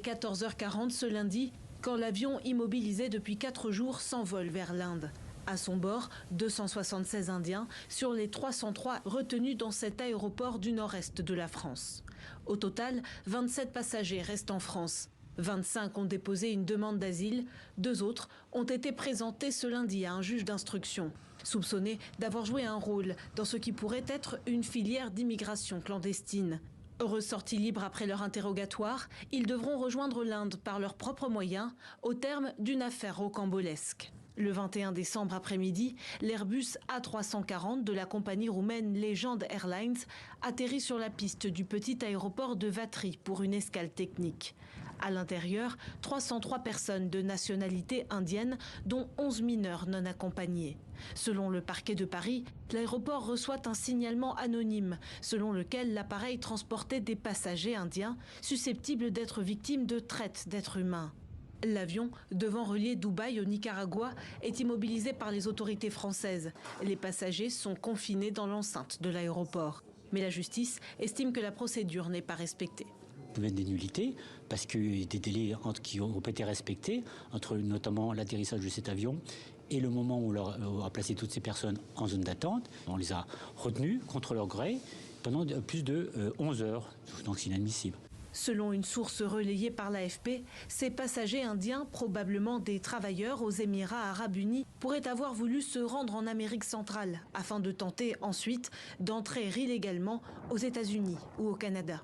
est 14h40 ce lundi, quand l'avion immobilisé depuis 4 jours s'envole vers l'Inde. À son bord, 276 Indiens sur les 303 retenus dans cet aéroport du nord-est de la France. Au total, 27 passagers restent en France. 25 ont déposé une demande d'asile. 2 autres ont été présentés ce lundi à un juge d'instruction, soupçonnés d'avoir joué un rôle dans ce qui pourrait être une filière d'immigration clandestine. Ressortis libres après leur interrogatoire, ils devront rejoindre l'Inde par leurs propres moyens au terme d'une affaire rocambolesque. Le 21 décembre après-midi, l'Airbus A340 de la compagnie roumaine Legend Airlines atterrit sur la piste du petit aéroport de Vatry pour une escale technique. À l'intérieur, 303 personnes de nationalité indienne, dont 11 mineurs non accompagnés. Selon le parquet de Paris, l'aéroport reçoit un signalement anonyme selon lequel l'appareil transportait des passagers indiens susceptibles d'être victimes de traite d'êtres humains. L'avion, devant relier Dubaï au Nicaragua, est immobilisé par les autorités françaises. Les passagers sont confinés dans l'enceinte de l'aéroport. Mais la justice estime que la procédure n'est pas respectée. Il peut y avoir des nullités parce qu'il y a des délais qui n'ont pas été respectés, entre notamment l'atterrissage de cet avion et le moment où on a placé toutes ces personnes en zone d'attente. On les a retenues contre leur gré pendant plus de 11 heures, donc c'est inadmissible. Selon une source relayée par l'AFP, ces passagers indiens, probablement des travailleurs aux Émirats arabes unis, pourraient avoir voulu se rendre en Amérique centrale afin de tenter ensuite d'entrer illégalement aux États-Unis ou au Canada.